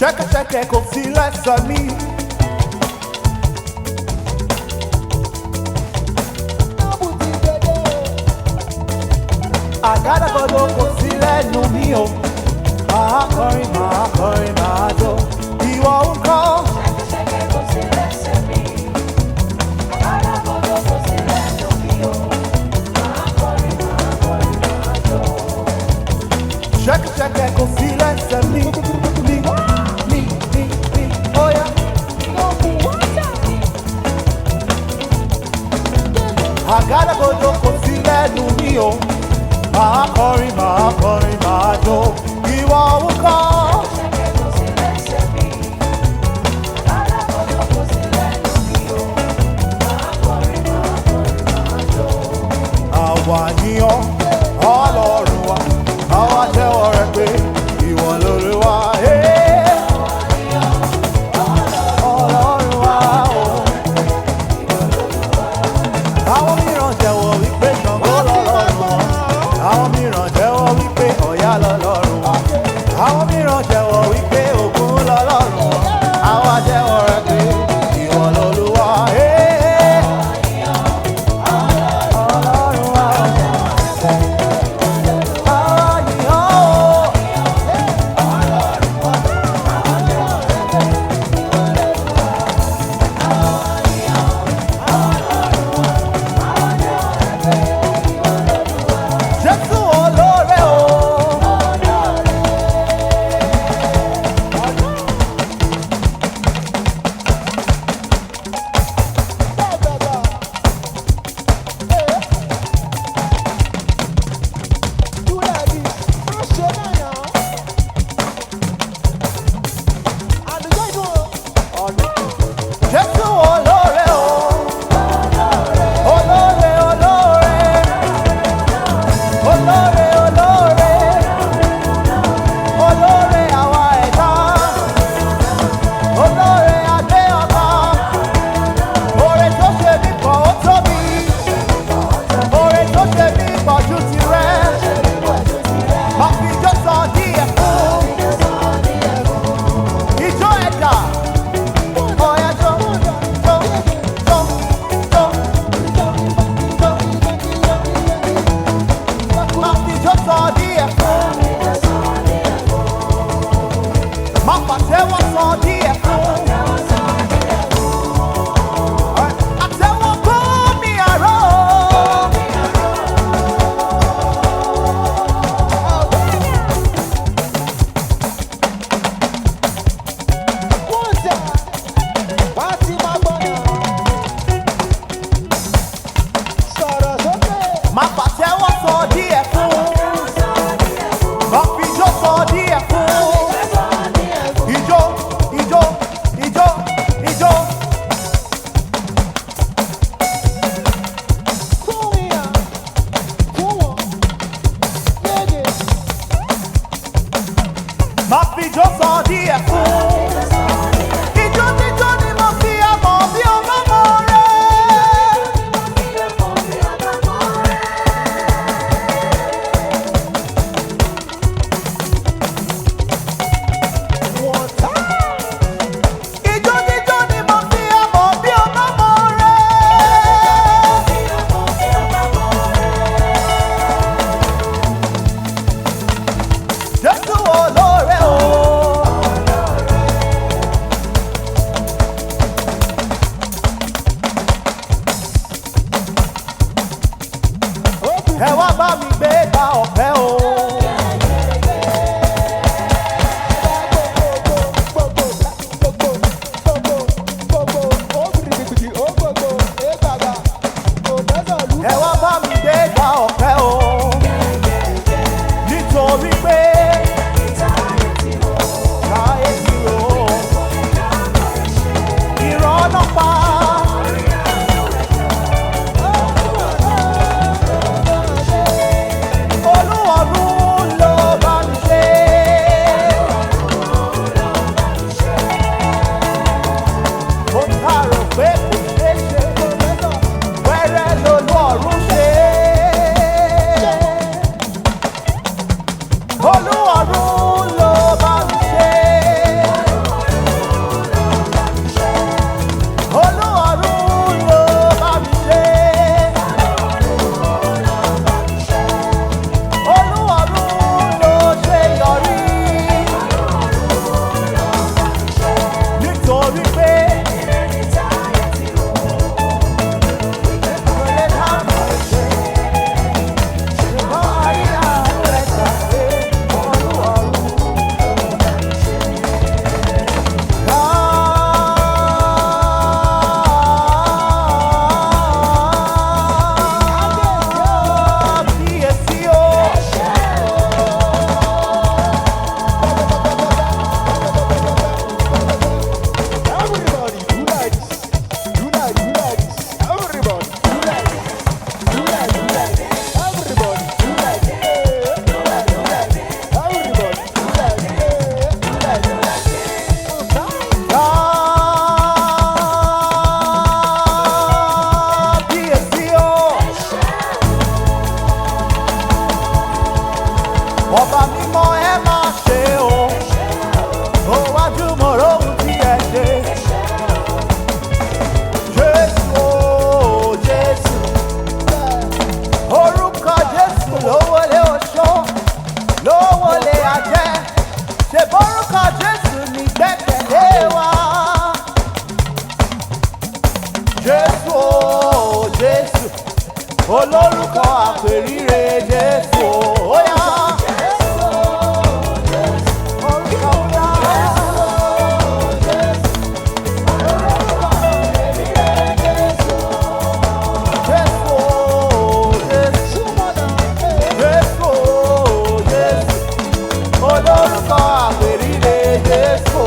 Ṣẹ̀kẹ̀ṣẹ̀kẹ̀ kò sí lẹ́sẹ̀ mi. Àgádágodo kò sí lẹ́nu mi o. Màá kọrin, màá kọrin, màá jó. Ìwọ ń kọ́. Ṣẹ̀kẹ̀ṣẹ̀kẹ̀ kò sí lẹ́sẹ̀ mi. Àgádágodo kò sí lẹ́nu mi o. Màá kọrin, màá kọrin, màá jó. Ṣẹ̀kẹ̀ṣẹ̀kẹ̀ kò sí lẹ́sẹ̀ mi. Oya. Àgádágodo kò sí lẹ́nu mi o. Màá kọrin, màá kọrin, màá jó. Ìwọ ń kọ́. Ṣẹ̀kẹ̀ṣẹ̀kẹ̀ kò sí lẹ́sẹ̀ mi. Àgádágodo kò sí lẹ́nu mi o. Màá kọrin, màá kọrin, màá jó. Àwa yíyan Ọlọ́run wa, àwa jẹ́wọ́ rẹ̀ pé ìwọ l'Olúwa. Ọlọ́run wa o. Àwọn mìíràn jẹ́wọ́ wípé Ṣàngó lọ́lọ́run wọn. Àwọn mìíràn jẹ́wọ́ wípé Ọya lọ́lọ́run wọn. Àwọn mìíràn jẹ́wọ́ wípé Ògún lọ́lọ́run wọn. Àwa jẹ́wọ́ rẹ̀ pé ìwọ l'Olúwa. Ọlọ́run wa o. Jésù olóore o. Jésù olóore o. Olóore, olóore. Olóore, olóore. Olóore àwa ẹ̀dá. Olóore adé ọba. Oore tó ṣe mí pọ̀ ó tóbi. Oore tó ṣe mí pọ̀ ju tirẹ̀. Má fi ijó sọ díẹ̀ fún. Ijó ẹ̀dá. Ọ̀yá jó, jó, jó, jó. Má fi ijó sọ díẹ̀ fún. Má pàtẹ́wọ́ sọ díẹ̀ fún. Àtẹ́wọ́ kó mi àró. Má pàtẹ́wọ́ sọ díẹ̀ fún. Má fi ijó sọ díẹ̀ fún. Ijó, ijó, ijó, ijó. Má fi ijó sọ díẹ̀ fún. Ijó jíjó ni mo fi àmọ̀ bí ọlọ́mọ rẹ̀. Ijó jíjó ni mo fi àmọ̀ bí ọlọ́mọ rẹ̀. Jésù olóore o. olórúkọ àpèrire Jésù ó yá. Orúkọ ńlá. Jésù, Jésù, Jésù, Jésù, olórúkọ àpèrire Jésù.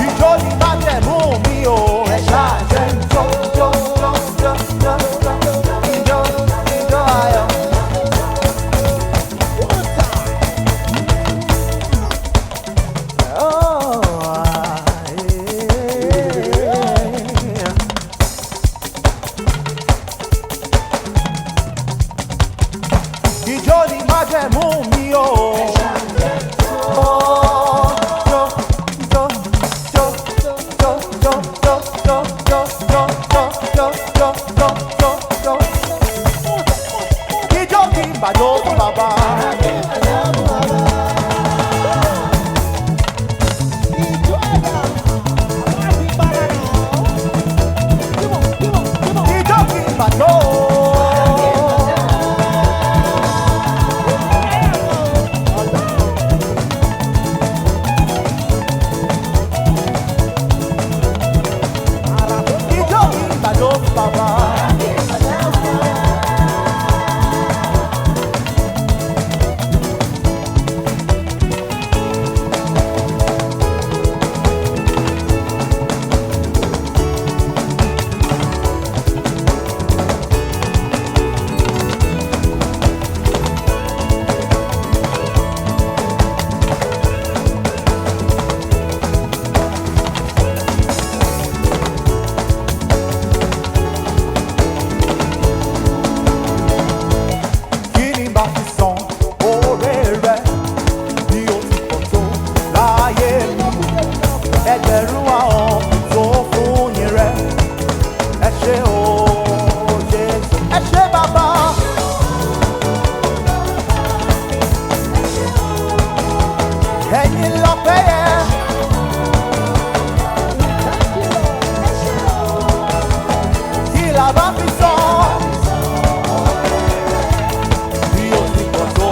Ìjọ ni májẹ̀mú mi o. Ẹ ṣáà jẹ́ ń jó, jó, jó, jó, jó, jó, ìjọ, ìjọ ayọ̀. Ìjọ ni májẹ̀mú mi o. Jó, jó, jó, jó, jó, jó, jó, jó, jó, jó, jó, jó, jó, jó, jó. Ìjọ kí n bàjọ́ fún bàbá. Ìjọ kí n bàjọ́. Ìjọ kí n bàjọ́ fún bàbá. Kí ni bá fi san oore rẹ bí o ti pọ̀ tó láyé mi? Ẹgbẹ̀rún ahọ́n tó fún yín rẹ. Ẹ ṣé o Jésù, ẹ ṣé bàbá. Ẹ̀yin lọ́pẹ́ yẹ. Kí la bá fi san bí o ti pọ̀ tó?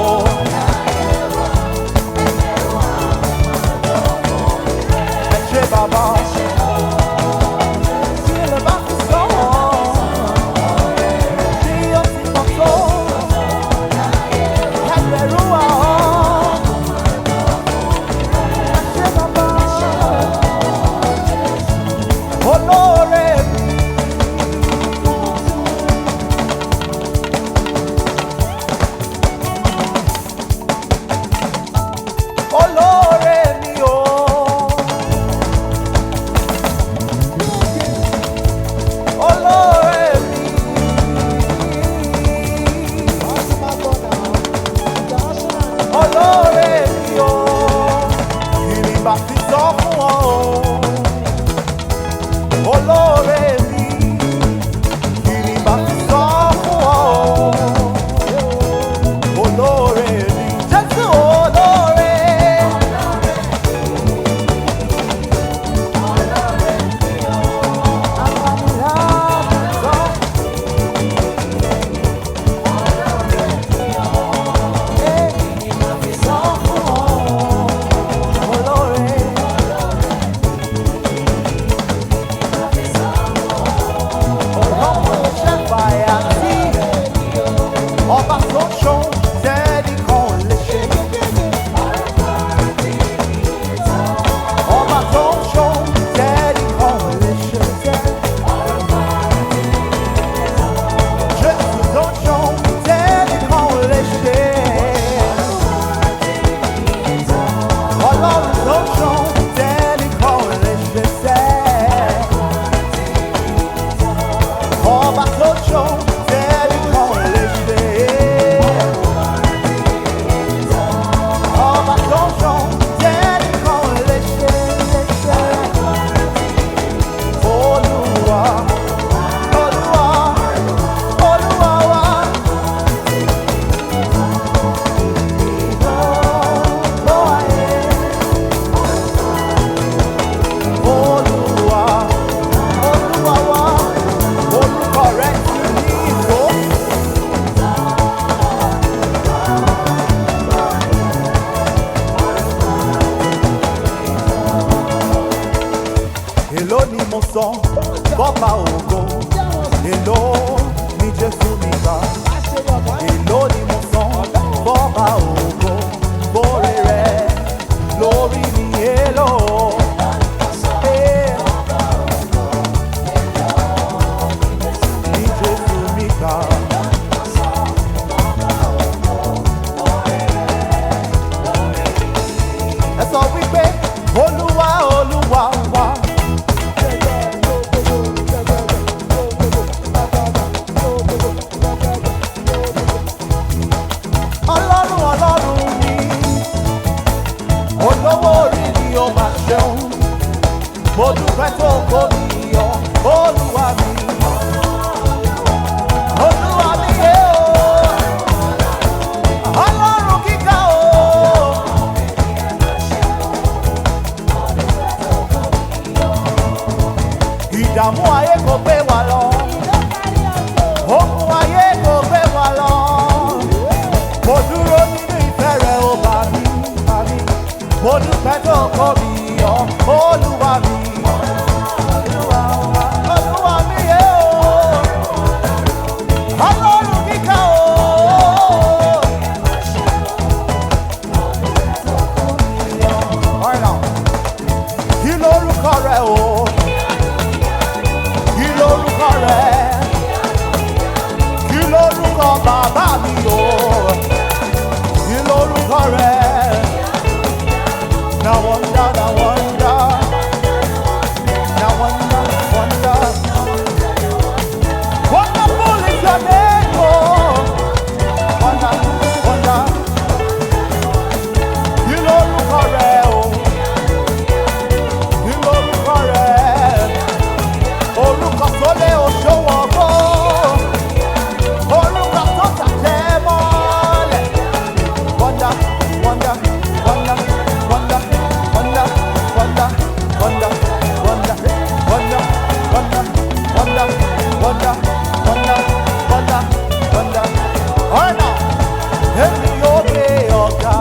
Ẹ ṣé bàbá. Kí la bá fi san bí o ti pọ̀ tó? Ẹgbẹ̀rún ahọ́n. Ẹ ṣé bàbá. Olóore mi. Olóore mi o. èló ni mo san bọ́ba ògo, èló ni Jésù mi gbà, èló ni mo san bọ́ba ògo, bóre rẹ̀ lórí mi èló. Ni Jésù mi gbà. Ẹ sọ wípé Olúwa Olúwa wa. Ọlọ́run Ọlọ́run ni olówó orí ni ó máa ṣeun. Mo dúpẹ́ tó kó mi yọ Olúwa mi. Olúwa mi yé o. Ọlọ́run kíkà o. Ìdààmú ayé kò gbé wa lọ. Ogun ayé kò gbé wa lọ. Mo dúró nínú ìfẹ́ rẹ̀ ó bá mi, bá mi. Mo dúpẹ́ tó kó mi yọ Olúwa mi. Olúwa mi yé o. Ọlọ́run kíkà o. Kí lórúkọ rẹ̀ o? Kí lórúkọ rẹ̀? Kí lórúkọ bàbá mi o? Kí lórúkọ rẹ̀? Na wonder, na wonder, na wonder, wonder. Wonderful is your name, oh. Wonder, wonder. Kí lórúkọ rẹ̀ o? Kí lórúkọ rẹ̀? Orúkọ tó lé oṣó wọn bó. Orúkọ tó tàjẹ́ mọ́lẹ̀. Wonder, wonder, wonder, wonder, wonder, wonder, wonder, wonder, wonder, wonder, wonder, wonder, wonder, wonder, wonder. Ọ̀rẹ́ náà, èmi yóò gbé ọ̀gá.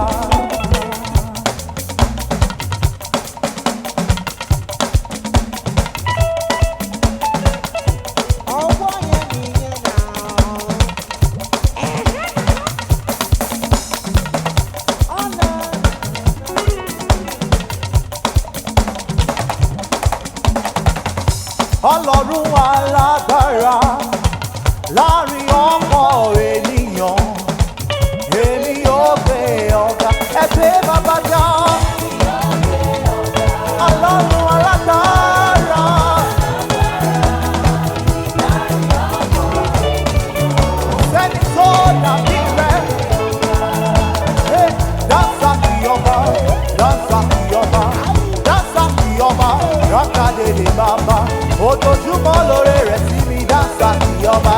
Ọwọ́ yẹn nìyẹn náà. Ọ̀nà. Ọlọ́run alágbára láàrin ọ̀pọ̀ ènìyàn, èmi yóò gbé ọ̀gá. Ẹ gbé bàbá ga. Ọlọ́run alágbára. Sẹ́ni tó dàbí rẹ̀. Dansa kì ọba, dansa kì ọba, dansa kì ọba, rákàdé lè bàbá. Ojoojúmọ́ lóore rẹ̀ sí mi, dansa kì ọba.